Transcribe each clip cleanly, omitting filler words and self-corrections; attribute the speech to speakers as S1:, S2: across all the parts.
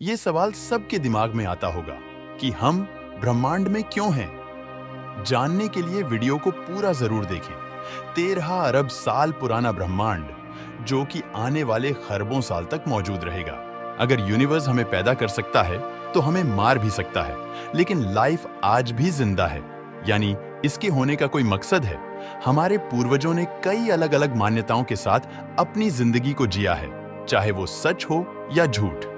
S1: ये सवाल सबके दिमाग में आता होगा कि हम ब्रह्मांड में क्यों हैं। जानने के लिए वीडियो को पूरा जरूर देखें। 13 अरब साल पुराना ब्रह्मांड जो कि आने वाले खरबों साल तक मौजूद रहेगा। अगर यूनिवर्स हमें पैदा कर सकता है तो हमें मार भी सकता है, लेकिन लाइफ आज भी जिंदा है, यानी इसके होने का कोई मकसद है। हमारे पूर्वजों ने कई अलग अलग मान्यताओं के साथ अपनी जिंदगी को जिया है, चाहे वो सच हो या झूठ।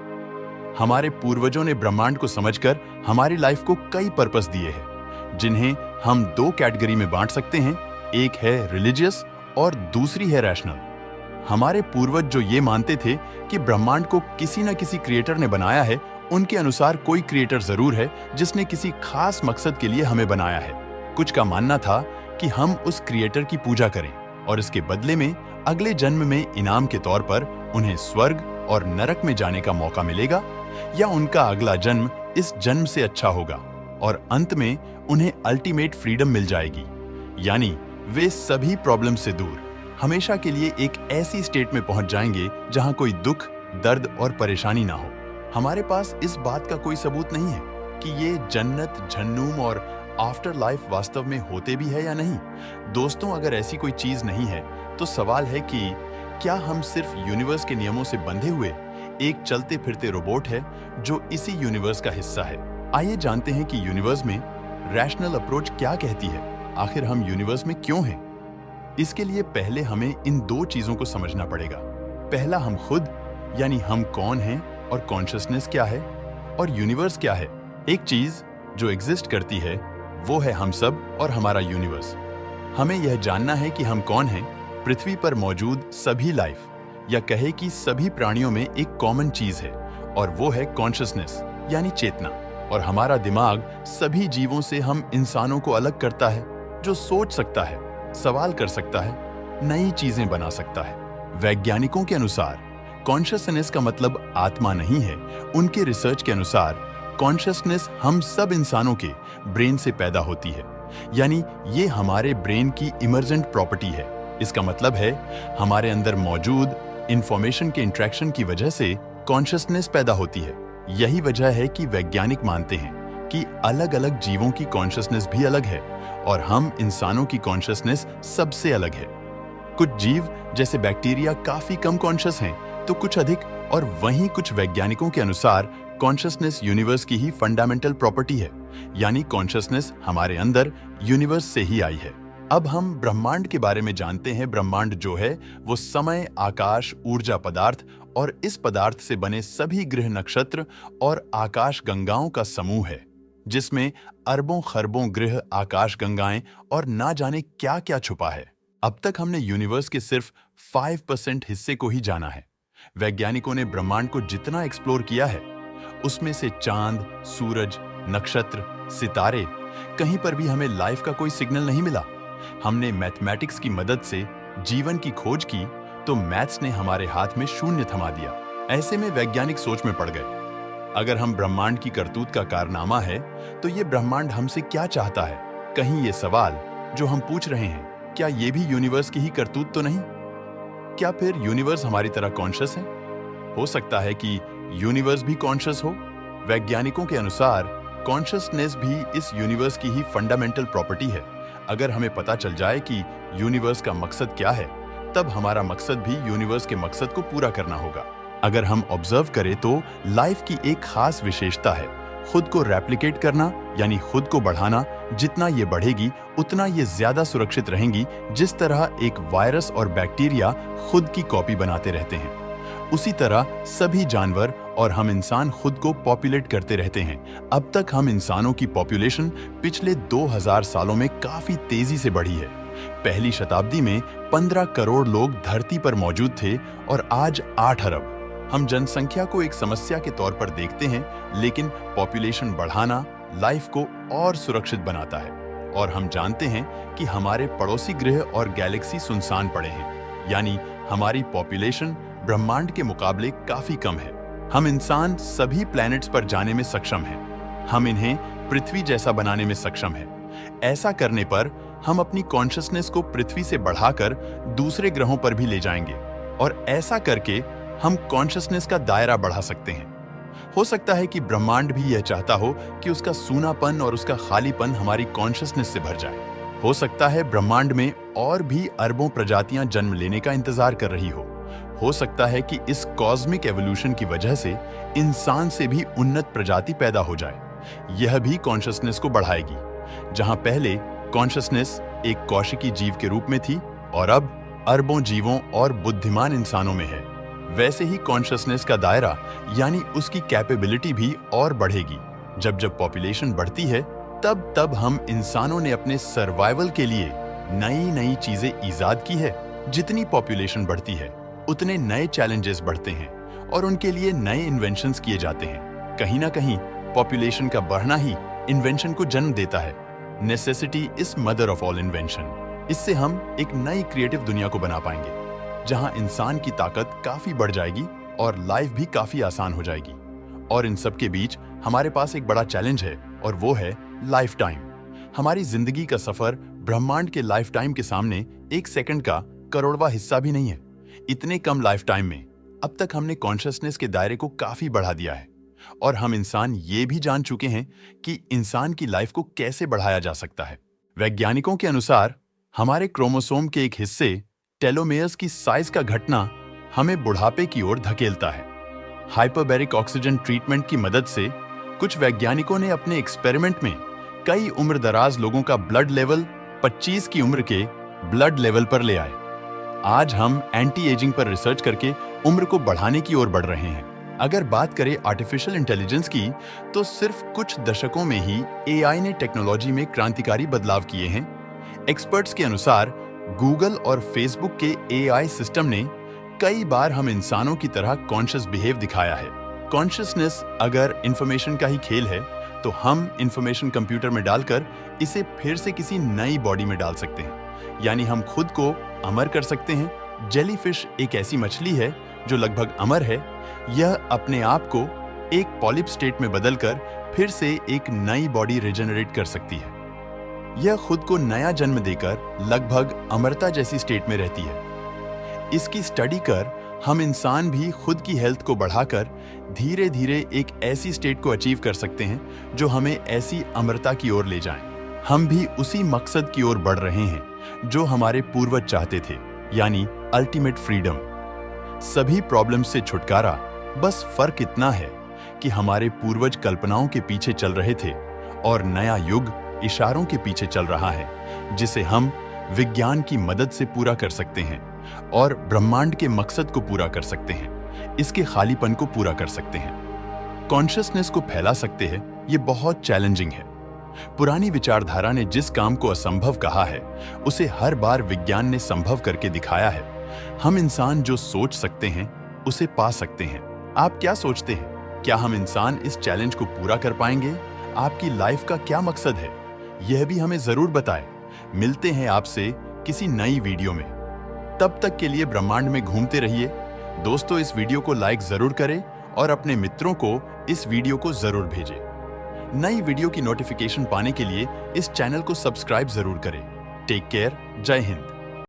S1: हमारे पूर्वजों ने ब्रह्मांड को समझकर हमारी लाइफ को कई पर्पस दिए हैं, जिन्हें हम दो कैटेगरी में बांट सकते हैं। एक है रिलीजियस और दूसरी है रैशनल। हमारे पूर्वज जो ये मानते थे कि ब्रह्मांड को किसी न किसी क्रिएटर ने बनाया है, उनके अनुसार कोई क्रिएटर जरूर है जिसने किसी खास मकसद के लिए हमें बनाया है। कुछ का मानना था कि हम उस क्रिएटर की पूजा करें और इसके बदले में अगले जन्म में इनाम के तौर पर उन्हें स्वर्ग और नरक में जाने का मौका मिलेगा, या उनका अगला जन्म इस जन्म से अच्छा होगा और अंत में उन्हें अल्टीमेट फ्रीडम मिल जाएगी, यानी वे सभी प्रॉब्लम से दूर हमेशा के लिए एक ऐसी स्टेट में पहुंच जाएंगे जहां कोई दुख, दर्द और परेशानी ना हो। हमारे पास इस बात का कोई सबूत नहीं है कि ये जन्नत, जहन्नुम और आफ्टर लाइफ वास्तव में होते भी है या नहीं। दोस्तों, अगर ऐसी कोई चीज नहीं है तो सवाल है कि क्या हम सिर्फ यूनिवर्स के नियमों से बंधे हुए एक चलते फिरते रोबोट है जो इसी यूनिवर्स का हिस्सा है। आइए जानते हैं कि यूनिवर्स में रैशनल अप्रोच क्या कहती है। आखिर हम यूनिवर्स में क्यों हैं? इसके लिए पहले हमें इन दो चीजों को समझना पड़ेगा। पहला, हम खुद, यानी हम कौन हैं और कॉन्शियसनेस क्या है, और यूनिवर्स क्या है। एक चीज जो एग्जिस्ट करती है वो है हम सब और हमारा यूनिवर्स। हमें यह जानना है कि हम कौन हैं। पृथ्वी पर मौजूद सभी लाइफ, या कहे कि सभी प्राणियों में एक कॉमन चीज है, और वो है कॉन्शियसनेस, यानी चेतना। और हमारा दिमाग सभी जीवों से हम इंसानों को अलग करता है, जो सोच सकता है, सवाल कर सकता है, नई चीजें बना सकता है। वैज्ञानिकों के अनुसार कॉन्शियसनेस का मतलब आत्मा नहीं है। उनके रिसर्च के अनुसार कॉन्शियसनेस हम सब इंसानों के ब्रेन से पैदा होती है, यानी ये हमारे ब्रेन की इमर्जेंट प्रॉपर्टी है। इसका मतलब है हमारे अंदर मौजूद इंफॉर्मेशन के इंटरेक्शन की वजह से कॉन्शियसनेस पैदा होती है। यही वजह है कि वैज्ञानिक मानते हैं कि अलग अलग जीवों की कॉन्शियसनेस भी अलग है और हम इंसानों की कॉन्शियसनेस सबसे अलग है। कुछ जीव जैसे बैक्टीरिया काफी कम कॉन्शियस हैं, तो कुछ अधिक, और वहीं कुछ वैज्ञानिकों के अनुसार कॉन्शियसनेस यूनिवर्स की ही फंडामेंटल प्रॉपर्टी है, यानी कॉन्शियसनेस हमारे अंदर यूनिवर्स से ही आई है। अब हम ब्रह्मांड के बारे में जानते हैं। ब्रह्मांड जो है वो समय, आकाश, ऊर्जा, पदार्थ और इस पदार्थ से बने सभी ग्रह, नक्षत्र और आकाश गंगाओं का समूह है, जिसमें अरबों खरबों ग्रह, आकाश गंगाएं और ना जाने क्या क्या छुपा है। अब तक हमने यूनिवर्स के सिर्फ 5% हिस्से को ही जाना है। वैज्ञानिकों ने ब्रह्मांड को जितना एक्सप्लोर किया है, उसमें से चांद, सूरज, नक्षत्र, सितारे, कहीं पर भी हमें लाइफ का कोई सिग्नल नहीं मिला। हमने मैथमेटिक्स की मदद से जीवन की खोज की तो मैथ्स ने हमारे हाथ में शून्य थमा दिया। ऐसे में वैज्ञानिक सोच में पड़ गए। अगर हम ब्रह्मांड की करतूत का कारनामा है तो ये ब्रह्मांड हमसे क्या चाहता है? कहीं ये सवाल जो हम पूछ रहे हैं, क्या ये भी यूनिवर्स की ही करतूत तो नहीं? क्या फिर यूनिवर्स हमारी तरह कॉन्शियस है? हो सकता है कि यूनिवर्स भी कॉन्शियस हो। वैज्ञानिकों के अनुसार कॉन्शियसनेस भी इस यूनिवर्स की ही फंडामेंटल प्रॉपर्टी है। अगर हमें पता चल जाए कि यूनिवर्स का मकसद क्या है, तब हमारा मकसद भी यूनिवर्स के मकसद को पूरा करना होगा। अगर हम ऑब्जर्व करें तो लाइफ की एक खास विशेषता है खुद को रेप्लिकेट करना, यानी खुद को बढ़ाना। जितना ये बढ़ेगी उतना ये ज्यादा सुरक्षित रहेंगी। जिस तरह एक वायरस और बैक्टीरिया खुद की कॉपी बनाते रहते हैं, उसी तरह सभी जानवर और हम इंसान खुद को पॉपुलेट करते रहते हैं। अब तक हम इंसानों की पॉपुलेशन पिछले 2000 सालों में काफी तेजी से बढ़ी है। पहली शताब्दी में 15 करोड़ लोग धरती पर मौजूद थे और आज 8 अरब। हम जनसंख्या को एक समस्या के तौर पर देखते हैं, लेकिन पॉपुलेशन बढ़ाना लाइफ को और सुरक्षित बनाता है। और हम जानते हैं कि हमारे पड़ोसी ग्रह और गैलेक्सी सुनसान पड़े हैं, यानी हमारी पॉपुलेशन ब्रह्मांड के मुकाबले काफी कम है। हम इंसान सभी प्लैनेट्स पर जाने में सक्षम हैं। हम इन्हें पृथ्वी जैसा बनाने में सक्षम हैं। ऐसा करने पर हम अपनी कॉन्शियसनेस को पृथ्वी से बढ़ाकर दूसरे ग्रहों पर भी ले जाएंगे, और ऐसा करके हम कॉन्शियसनेस का दायरा बढ़ा सकते हैं। हो सकता है कि ब्रह्मांड भी यह चाहता हो कि उसका सूनापन और उसका खालीपन हमारी कॉन्शियसनेस से भर जाए। हो सकता है ब्रह्मांड में और भी अरबों प्रजातियां जन्म लेने का इंतजार कर रही हो सकता है कि इस कॉस्मिक एवोल्यूशन की वजह से इंसान से भी उन्नत प्रजाति पैदा हो जाए। यह भी कॉन्शियसनेस को बढ़ाएगी। जहां पहले कॉन्शियसनेस एक कौशिकी जीव के रूप में थी और अब अरबों जीवों और बुद्धिमान इंसानों में है, वैसे ही कॉन्शियसनेस का दायरा यानी उसकी कैपेबिलिटी भी और बढ़ेगी। जब जब पॉपुलेशन बढ़ती है तब तब हम इंसानों ने अपने सर्वाइवल के लिए नई नई चीजें ईजाद की है। जितनी पॉपुलेशन बढ़ती है उतने नए चैलेंजेस बढ़ते हैं और उनके लिए नए इन्वेंशंस किए जाते हैं। कहीं ना कहीं पॉपुलेशन का बढ़ना ही इन्वेंशन को जन्म देता है। Necessity is mother of all invention. इससे हम एक नई क्रिएटिव दुनिया को बना पाएंगे जहां इंसान की ताकत काफी बढ़ जाएगी और लाइफ भी काफी आसान हो जाएगी। और इन सब के बीच हमारे पास एक बड़ा चैलेंज है और वो है लाइफ टाइम। हमारी जिंदगी का सफर ब्रह्मांड के लाइफ टाइम के सामने एक सेकंड का करोड़वां हिस्सा भी नहीं है। इतने कम लाइफ टाइम में अब तक हमने कॉन्शियसनेस के दायरे को काफी बढ़ा दिया है और हम इंसान ये भी जान चुके हैं कि इंसान की लाइफ को कैसे बढ़ाया जा सकता है। वैज्ञानिकों के अनुसार हमारे क्रोमोसोम के एक हिस्से टेलोमेयर्स की साइज का घटना हमें बुढ़ापे की ओर धकेलता है। हाइपरबैरिक ऑक्सीजन ट्रीटमेंट की मदद से कुछ वैज्ञानिकों ने अपने एक्सपेरिमेंट में कई उम्रदराज लोगों का ब्लड लेवल 25 की उम्र के ब्लड लेवल पर ले आए। आज हम एंटी एजिंग पर रिसर्च करके उम्र को बढ़ाने की ओर बढ़ रहे हैं। अगर बात करें आर्टिफिशियल इंटेलिजेंस की, तो सिर्फ कुछ दशकों में ही एआई ने टेक्नोलॉजी में क्रांतिकारी बदलाव किए हैं। एक्सपर्ट्स के अनुसार गूगल और फेसबुक के एआई सिस्टम ने कई बार हम इंसानों की तरह कॉन्शियस बिहेव दिखाया है। कॉन्शियसनेस अगर इंफॉर्मेशन का ही खेल है तो हम इंफॉर्मेशन कंप्यूटर में डालकर इसे फिर से किसी नई बॉडी में डाल सकते हैं, यानी हम खुद को अमर कर सकते हैं। जेलीफिश एक ऐसी मछली है जो लगभग अमर है। यह अपने आप को एक पॉलिप स्टेट में बदलकर फिर से एक नई बॉडी रिजेनरेट कर सकती है। यह खुद को नया जन्म देकर लगभग अमरता जैसी स्टेट में रहती है। इसकी स्टडी कर हम इंसान भी खुद की हेल्थ को बढ़ाकर धीरे धीरे एक ऐसी स्टेट को अचीव कर सकते हैं जो हमें ऐसी अमरता की ओर ले जाएं। हम भी उसी मकसद की ओर बढ़ रहे हैं जो हमारे पूर्वज चाहते थे, यानी अल्टीमेट फ्रीडम। सभी प्रॉब्लम्स से छुटकारा, बस फर्क इतना है कि हमारे पूर्वज कल्पनाओं के पीछे चल रहे थे और नया युग इशारों के पीछे चल रहा है, जिसे हम विज्ञान की मदद से पूरा कर सकते हैं और ब्रह्मांड के मकसद को पूरा कर सकते हैं, इसके खालीपन को पूरा कर सकते हैं, कॉन्शियसनेस को फैला सकते हैं। ये बहुत चैलेंजिंग है। पुरानी विचारधारा ने जिस काम को असंभव कहा है उसे हर बार विज्ञान ने संभव करके दिखाया है। हम इंसान जो सोच सकते हैं उसे पा सकते हैं। आप क्या सोचते हैं? क्या हम इंसान इस चैलेंज को पूरा कर पाएंगे? आपकी लाइफ का क्या मकसद है? यह भी हमें जरूर बताएं। मिलते हैं आपसे किसी नई वीडियो में। तब तक के लिए ब्रह्मांड में घूमते रहिए। दोस्तों, इस वीडियो को लाइक जरूर करें और अपने मित्रों को इस वीडियो को जरूर भेजें। नई वीडियो की नोटिफिकेशन पाने के लिए इस चैनल को सब्सक्राइब जरूर करें। Take care. जय हिंद।